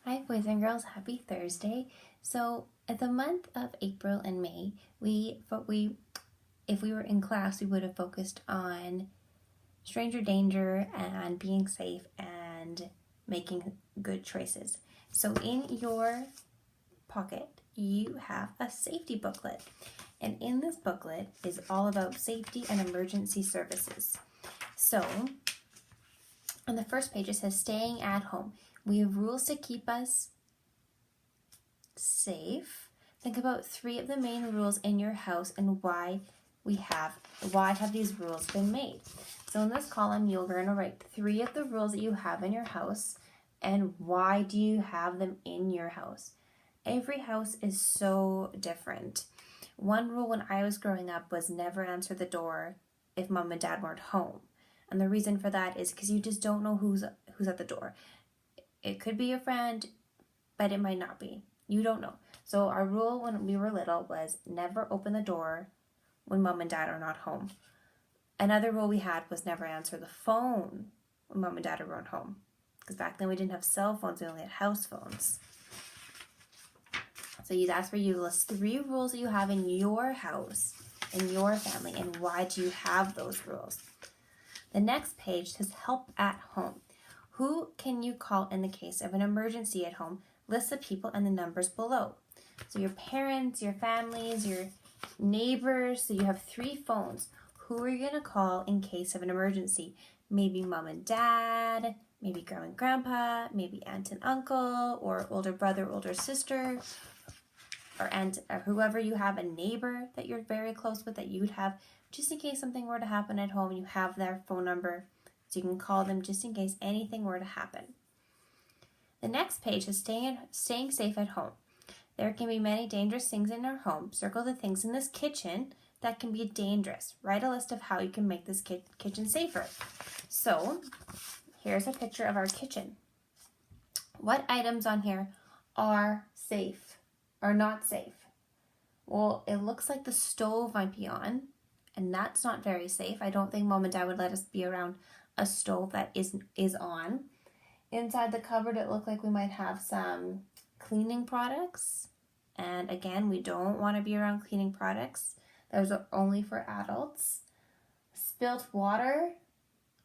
Hi boys and girls, happy Thursday. So at the month of April and May, if we were in class, we would have focused on stranger danger and being safe and making good choices. So in your pocket, you have a safety booklet. And in this booklet is all about safety and emergency services. So on the first page, it says staying at home. We have rules to keep us safe. Think about 3 of the main rules in your house and why have these rules been made. So in this column, you're going to write 3 of the rules that you have in your house and why do you have them in your house. Every house is so different. One rule when I was growing up was never answer the door if mom and dad weren't home. And the reason for that is because you just don't know who's at the door. It could be your friend, but it might not be. You don't know. So our rule when we were little was never open the door when mom and dad are not home. Another rule we had was never answer the phone when mom and dad weren't home. Because back then we didn't have cell phones, we only had house phones. So that's where you list 3 rules that you have in your house, in your family, and why do you have those rules. The next page says help at home. Who can you call in the case of an emergency at home? List the people and the numbers below. So your parents, your families, your neighbors. So you have 3 phones. Who are you going to call in case of an emergency? Maybe mom and dad, maybe grandma and grandpa, maybe aunt and uncle, or older brother, older sister, or aunt, or whoever you have, a neighbor that you're very close with that you'd have, just in case something were to happen at home, you have their phone number. So you can call them just in case anything were to happen. The next page is staying safe at home. There can be many dangerous things in our home. Circle the things in this kitchen that can be dangerous. Write a list of how you can make this kitchen safer. So here's a picture of our kitchen. What items on here are safe or not safe? Well, it looks like the stove might be on, and that's not very safe. I don't think mom and dad would let us be around a stove that is on. Inside the cupboard, it looked like we might have some cleaning products. And again, we don't want to be around cleaning products. Those are only for adults. Spilt water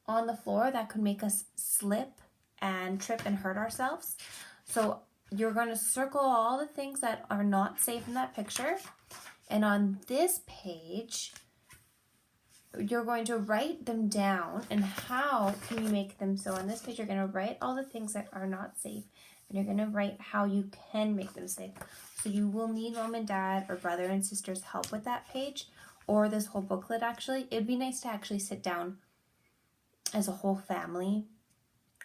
on the floor that could make us slip and trip and hurt ourselves. So you're going to circle all the things that are not safe in that picture. And on this page, you're going to write them down and how can you make them so. On this page, you're going to write all the things that are not safe and you're going to write how you can make them safe. So you will need mom and dad or brother and sister's help with that page or this whole booklet actually. It'd be nice to actually sit down as a whole family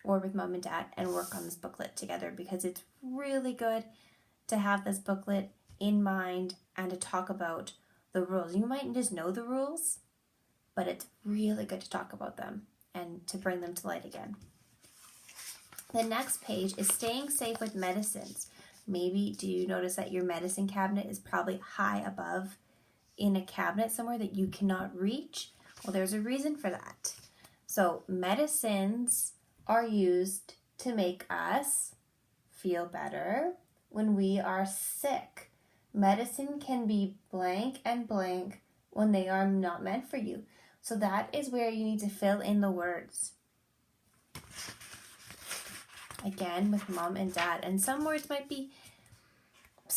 or with mom and dad and work on this booklet together because it's really good to have this booklet in mind and to talk about the rules. You might just know the rules, but it's really good to talk about them and to bring them to light again. The next page is staying safe with medicines. Maybe do you notice that your medicine cabinet is probably high above in a cabinet somewhere that you cannot reach? Well, there's a reason for that. So medicines are used to make us feel better when we are sick. Medicine can be blank and blank when they are not meant for you. So that is where you need to fill in the words. Again, with mom and dad. And some words might be,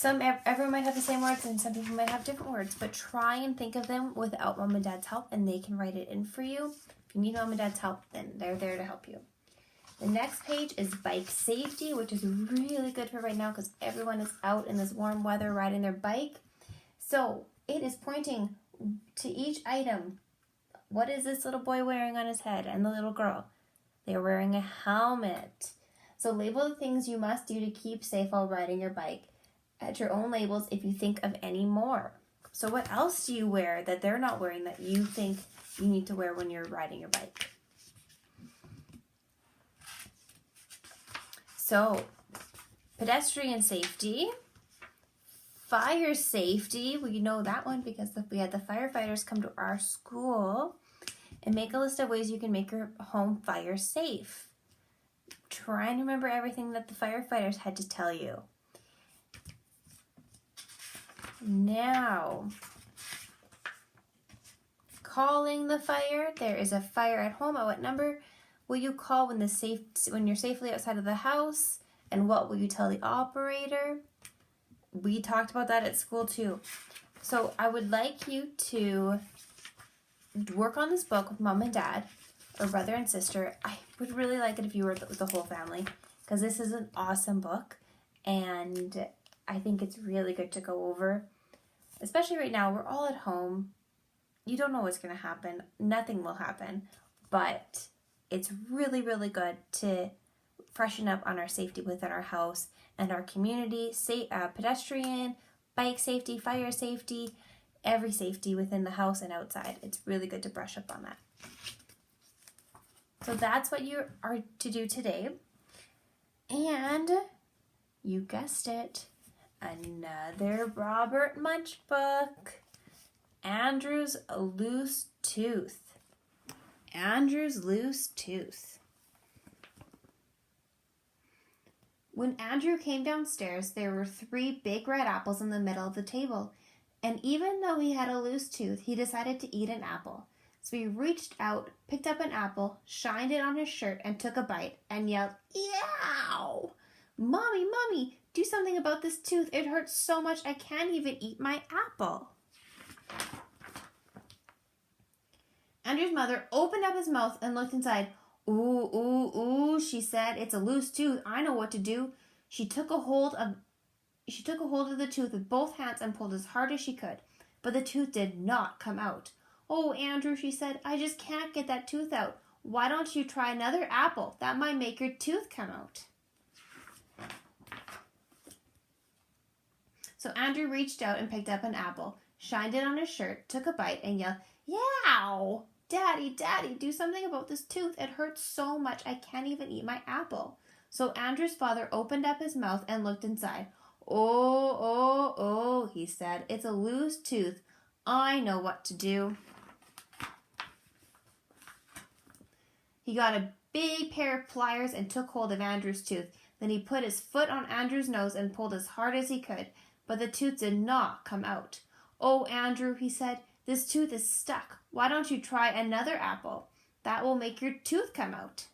everyone might have the same words and some people might have different words, but try and think of them without mom and dad's help and they can write it in for you. If you need mom and dad's help, then they're there to help you. The next page is bike safety, which is really good for right now because everyone is out in this warm weather riding their bike. So it is pointing to each item. What is this little boy wearing on his head and the little girl? They're wearing a helmet. So label the things you must do to keep safe while riding your bike. Add your own labels if you think of any more. So what else do you wear that they're not wearing that you think you need to wear when you're riding your bike? So pedestrian safety, fire safety, we know that one because we had the firefighters come to our school, and make a list of ways you can make your home fire safe. trying to remember everything that the firefighters had to tell you. Now, calling the fire. There is a fire at home. At what number will you call when you're safely outside of the house? And what will you tell the operator? We talked about that at school too. So I would like you to work on this book with mom and dad or brother and sister. I would really like it if you were with the whole family, because this is an awesome book and I think it's really good to go over. Especially right now, we're all at home. You don't know what's going to happen. Nothing will happen. But it's really, really good to freshen up on our safety within our house and our community, pedestrian, bike safety, fire safety, every safety within the house and outside. It's really good to brush up on that. So that's what you are to do today. And you guessed it, another Robert Munch book. Andrew's Loose Tooth. Andrew's Loose Tooth. When Andrew came downstairs, there were 3 big red apples in the middle of the table. And even though he had a loose tooth, he decided to eat an apple. So he reached out, picked up an apple, shined it on his shirt, and took a bite, and yelled, "Yow! Mommy, Mommy, do something about this tooth. It hurts so much I can't even eat my apple." Andrew's mother opened up his mouth and looked inside. "Ooh, ooh, ooh," she said. "It's a loose tooth. I know what to do." She took a hold of the tooth with both hands and pulled as hard as she could, but the tooth did not come out. "Oh, Andrew," she said, "I just can't get that tooth out. Why don't you try another apple? That might make your tooth come out." So Andrew reached out and picked up an apple, shined it on his shirt, took a bite, and yelled, "Yow! Daddy, Daddy, do something about this tooth. It hurts so much I can't even eat my apple." So Andrew's father opened up his mouth and looked inside. "Oh, oh, oh," he said. "It's a loose tooth. I know what to do." He got a big pair of pliers and took hold of Andrew's tooth. Then he put his foot on Andrew's nose and pulled as hard as he could, but the tooth did not come out. "Oh, Andrew," he said, "this tooth is stuck. Why don't you try another apple? That will make your tooth come out."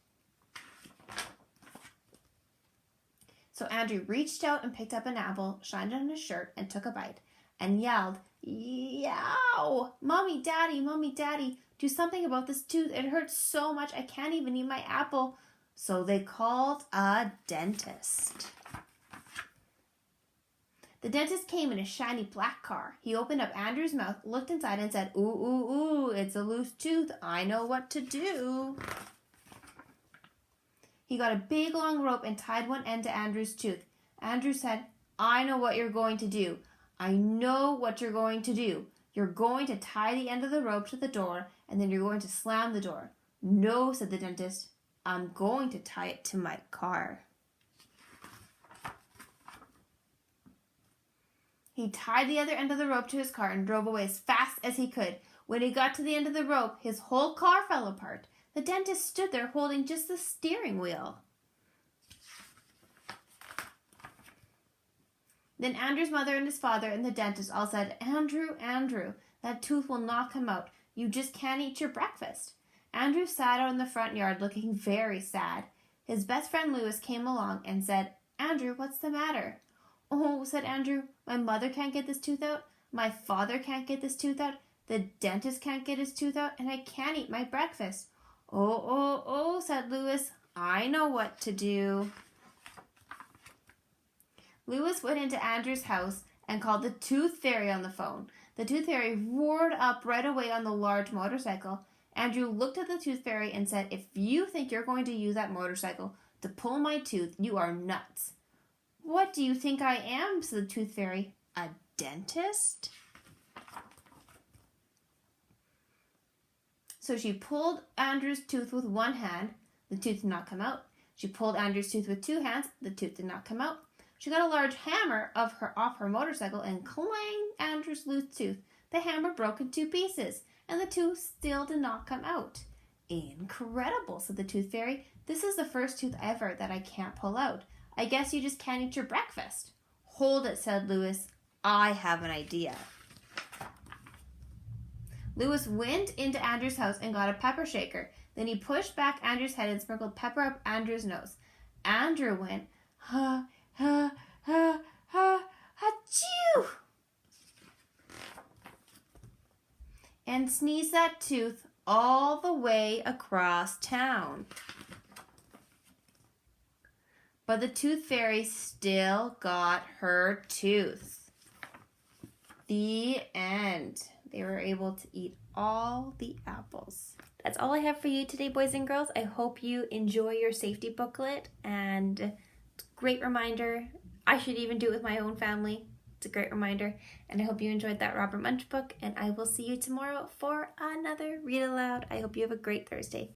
So Andrew reached out and picked up an apple, shined it on his shirt, and took a bite, and yelled, "Yow! Mommy, Daddy, do something about this tooth. It hurts so much I can't even eat my apple." So they called a dentist. The dentist came in a shiny black car. He opened up Andrew's mouth, looked inside, and said, "Ooh, ooh, ooh, it's a loose tooth. I know what to do." He got a big long rope and tied one end to Andrew's tooth. Andrew said, "I know what you're going to do. I know what you're going to do. You're going to tie the end of the rope to the door, and then you're going to slam the door." "No," said the dentist. "I'm going to tie it to my car." He tied the other end of the rope to his car and drove away as fast as he could. When he got to the end of the rope, his whole car fell apart. The dentist stood there holding just the steering wheel. Then Andrew's mother and his father and the dentist all said, "Andrew, Andrew, that tooth will not come out. You just can't eat your breakfast." Andrew sat out in the front yard looking very sad. His best friend Lewis came along and said, "Andrew, what's the matter?" "Oh," said Andrew, "my mother can't get this tooth out. My father can't get this tooth out. The dentist can't get his tooth out, and I can't eat my breakfast." "Oh, oh, oh," said Lewis, "I know what to do." Lewis went into Andrew's house and called the Tooth Fairy on the phone. The Tooth Fairy roared up right away on the large motorcycle. Andrew looked at the Tooth Fairy and said, "If you think you're going to use that motorcycle to pull my tooth, you are nuts." "What do you think I am?" said the Tooth Fairy. "A dentist?" So she pulled Andrew's tooth with one hand. The tooth did not come out. She pulled Andrew's tooth with 2 hands. The tooth did not come out. She got a large hammer off her motorcycle and clanged Andrew's loose tooth. The hammer broke in 2 pieces, and the tooth still did not come out. "Incredible," said the Tooth Fairy. This is the first tooth ever that I can't pull out. I guess you just can't eat your breakfast. Hold it, said Louis. I have an idea. Louis went into Andrew's house and got a pepper shaker. Then he pushed back Andrew's head and sprinkled pepper up Andrew's nose. Andrew went, ha, ha, ha, ha, achoo! And sneezed that tooth all the way across town. But the tooth fairy still got her tooth. The end. They were able to eat all the apples. That's all I have for you today, boys and girls. I hope you enjoy your safety booklet, and great reminder. I should even do it with my own family. It's a great reminder, and I hope you enjoyed that Robert Munch book, and I will see you tomorrow for another Read Aloud. I hope you have a great Thursday.